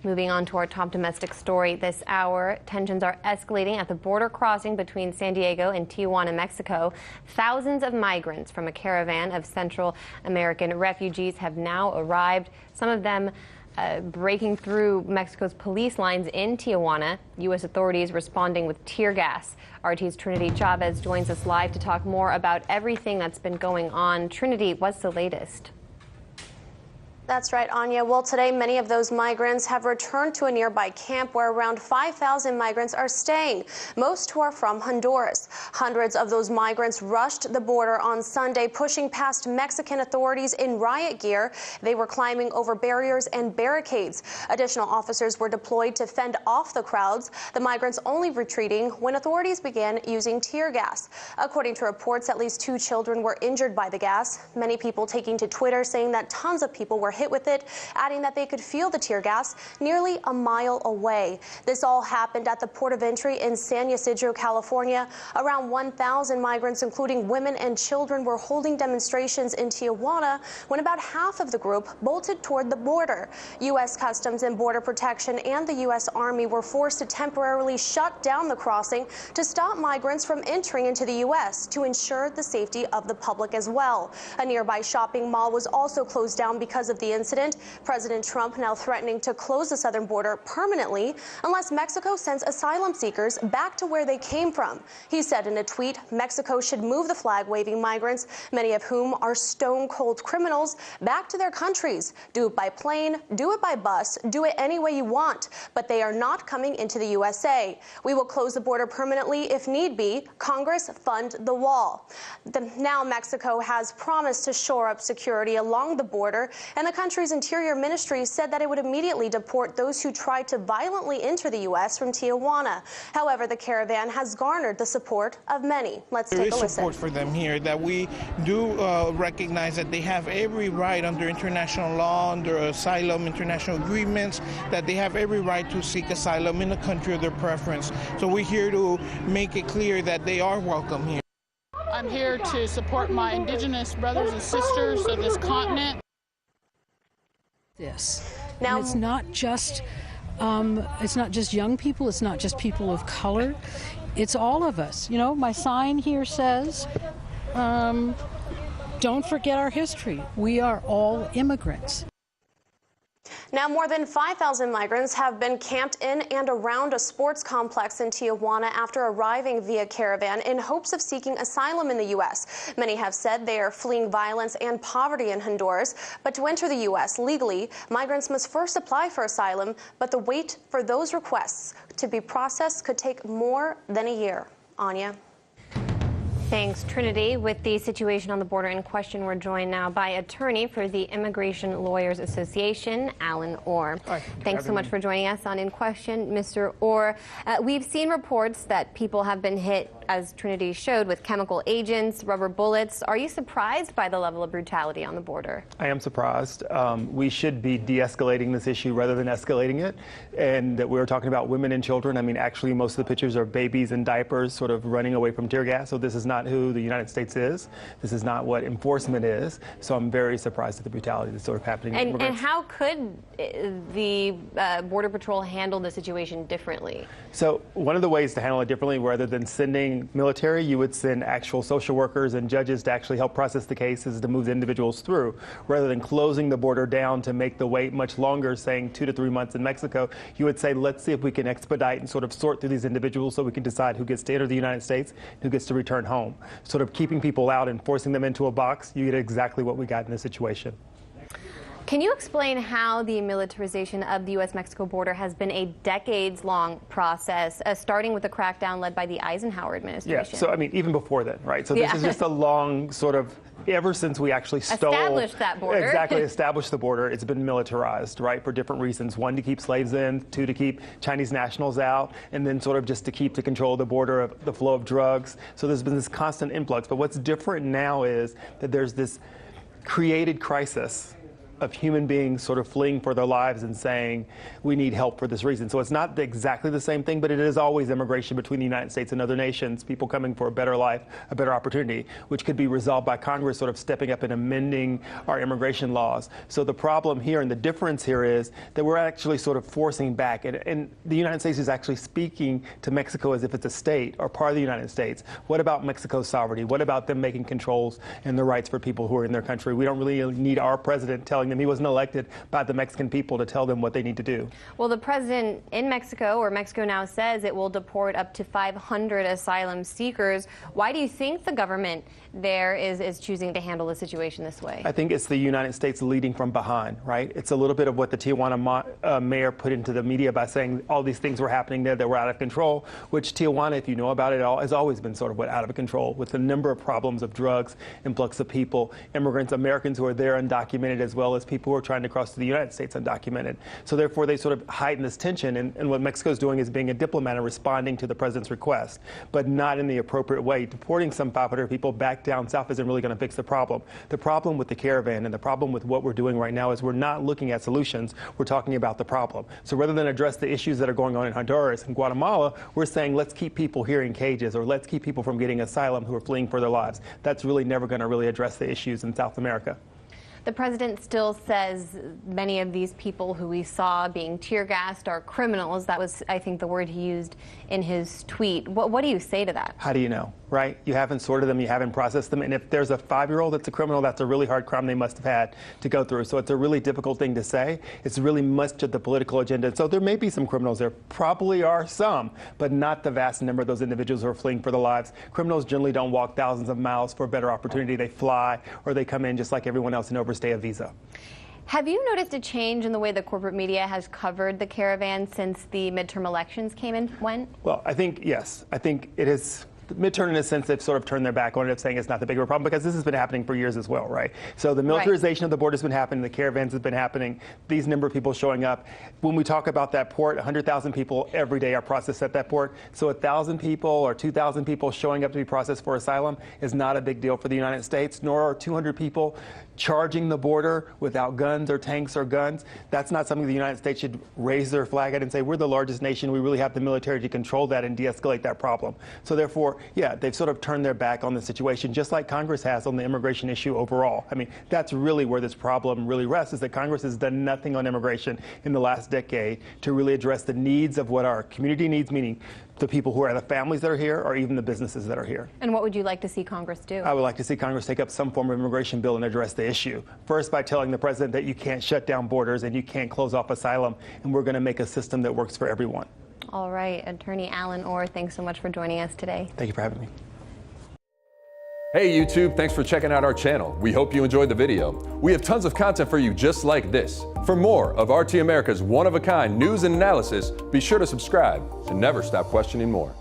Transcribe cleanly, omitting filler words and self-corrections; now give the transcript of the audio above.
Moving on to our top domestic story this hour, tensions are escalating at the border crossing between San Diego and Tijuana, Mexico. Thousands of migrants from a caravan of Central American refugees have now arrived, some of them breaking through Mexico's police lines in Tijuana. U.S. authorities responding with tear gas. RT's Trinity Chavez joins us live to talk more about everything that's been going on. Trinity, what's the latest? That's right, Anya. Well, today, many of those migrants have returned to a nearby camp where around 5,000 migrants are staying, most who are from Honduras. Hundreds of those migrants rushed the border on Sunday, pushing past Mexican authorities in riot gear. They were climbing over barriers and barricades. Additional officers were deployed to fend off the crowds, the migrants only retreating when authorities began using tear gas. According to reports, at least 2 children were injured by the gas. Many people taking to Twitter saying that tons of people were hit with it, adding that they could feel the tear gas nearly a mile away. This all happened at the port of entry in San Ysidro, California. Around 1,000 migrants, including women and children, were holding demonstrations in Tijuana when about half of the group bolted toward the border. U.S. Customs and Border Protection and the U.S. Army were forced to temporarily shut down the crossing to stop migrants from entering into the U.S. to ensure the safety of the public as well. A nearby shopping mall was also closed down because of the incident. President Trump now threatening to close the southern border permanently unless Mexico sends asylum seekers back to where they came from. He said in a tweet, Mexico should move the flag-waving migrants, many of whom are stone-cold criminals, back to their countries. Do it by plane, do it by bus, do it any way you want, but they are not coming into the USA. We will close the border permanently if need be. Congress fund the wall. Now Mexico has promised to shore up security along the border, and the country's Interior Ministry said that it would immediately deport those who tried to violently enter the U.S. from Tijuana. However, the caravan has garnered the support of many. Let's take a listen. There is support for them here, that we do recognize that they have every right under international law, under asylum, international agreements, that they have every right to seek asylum in a country of their preference. So we're here to make it clear that they are welcome here. I'm here to support my indigenous brothers and sisters of this continent. Now, and it's not just young people, it's not just people of color, it's all of us. You know, my sign here says, don't forget our history. We are all immigrants. Now, more than 5,000 migrants have been camped in and around a sports complex in Tijuana after arriving via caravan in hopes of seeking asylum in the U.S. Many have said they are fleeing violence and poverty in Honduras. But to enter the U.S. legally, migrants must first apply for asylum, but the wait for those requests to be processed could take more than a year. Anya. Thanks, Trinity. With the situation on the border in question, we're joined now by attorney for the Immigration Lawyers Association, Alan Orr. Hi, thanks so much for joining us on In Question, Mr. Orr. We've seen reports that people have been hit, as Trinity showed, with chemical agents, rubber bullets. Are you surprised by the level of brutality on the border? I am surprised. We should be de-escalating this issue rather than escalating it. And we were talking about women and children. I mean, actually, most of the pictures are babies in diapers sort of running away from tear gas. So this is not who the United States is. This is not what enforcement is. So I'm very surprised at the brutality that's sort of happening. And how could the Border Patrol handle the situation differently? So one of the ways to handle it differently, rather than sending military, you would send actual social workers and judges to actually help process the cases, to move the individuals through, rather than closing the border down to make the wait much longer, saying 2 to 3 months in Mexico. You would say, let's see if we can expedite and sort of sort through these individuals so we can decide who gets to enter the United States and who gets to return home. Sort of keeping people out and forcing them into a box, you get exactly what we got in this situation. Can you explain how the militarization of the U.S.-Mexico border has been a decades-long process, starting with the crackdown led by the Eisenhower administration? Yeah, so I mean, even before then, right? So this is just a long sort of, ever since we actually established that border. Exactly, established the border, it's been militarized, right, for different reasons. 1, to keep slaves in, 2, to keep Chinese nationals out, and then sort of just to keep to control the border of the flow of drugs. So there's been this constant influx. But what's different now is that there's this created crisis of human beings sort of fleeing for their lives and saying, we need help for this reason. So it's not exactly the same thing, but it is always immigration between the United States and other nations, people coming for a better life, a better opportunity, which could be resolved by Congress sort of stepping up and amending our immigration laws. So the problem here and the difference here is that we're actually sort of forcing back, and the United States is actually speaking to Mexico as if it's a state or part of the United States. What about Mexico's sovereignty? What about them making controls and the rights for people who are in their country? We don't really need our president telling them, he wasn't elected by the Mexican people to tell them what they need to do. Well, the president in Mexico, or Mexico now, says it will deport up to 500 asylum seekers. Why do you think the government there is choosing to handle the situation this way? I think it's the United States leading from behind, right? It's a little bit of what the Tijuana mayor put into the media by saying all these things were happening there that were out of control, which Tijuana, if you know about it all, has always been sort of out of control with the number of problems of drugs, influx of people, immigrants, Americans who are there undocumented, as well as people who are trying to cross to the United States undocumented. So therefore, they sort of heighten this tension, and what Mexico's doing is being a diplomat and responding to the president's request, but not in the appropriate way. Deporting some 500 people back down south isn't really going to fix the problem. The problem with the caravan and the problem with what we're doing right now is we're not looking at solutions, we're talking about the problem. So rather than address the issues that are going on in Honduras and Guatemala, we're saying let's keep people here in cages, or let's keep people from getting asylum who are fleeing for their lives. That's really never going to really address the issues in South America. The president still says many of these people who we saw being tear gassed are criminals. That was, I think, the word he used in his tweet. What do you say to that? How do you know, right? You haven't sorted them, you haven't processed them, and if there's a 5-year-old that's a criminal, that's a really hard crime they must have had to go through. So it's a really difficult thing to say. It's really much of the political agenda. So there may be some criminals there, probably are some, but not the vast number of those individuals who are fleeing for their lives. Criminals generally don't walk thousands of miles for a better opportunity. They fly, or they come in just like everyone else and overstay a visa. Have you noticed a change in the way the corporate media has covered the caravan since the midterm elections came and went? Well, I think, yes. I think it is. The midterm, in a sense, they've sort of turned their back on it, saying it's not the big of a problem, because this has been happening for years as well, right? So the militarization of the border has been happening, the caravans have been happening, these number of people showing up. When we talk about that port, 100,000 people every day are processed at that port. So 1,000 people or 2,000 people showing up to be processed for asylum is not a big deal for the United States, nor are 200 people charging the border without guns or tanks or guns. That's not something the United States should raise their flag at and say, we're the largest nation, we really have the military to control that and de-escalate that problem. So therefore, yeah, they've sort of turned their back on the situation, just like Congress has on the immigration issue overall. I mean, that's really where this problem really rests, is that Congress has done nothing on immigration in the last decade to really address the needs of what our community needs, meaning the people who are the families that are here or even the businesses that are here. And what would you like to see Congress do? I would like to see Congress take up some form of immigration bill and address the issue. First, by telling the president that you can't shut down borders and you can't close off asylum, and we're going to make a system that works for everyone. All right, Attorney Alan Orr, thanks so much for joining us today. Thank you for having me. Hey YouTube, thanks for checking out our channel. We hope you enjoyed the video. We have tons of content for you just like this. For more of RT America's one-of-a-kind news and analysis, be sure to subscribe and never stop questioning more.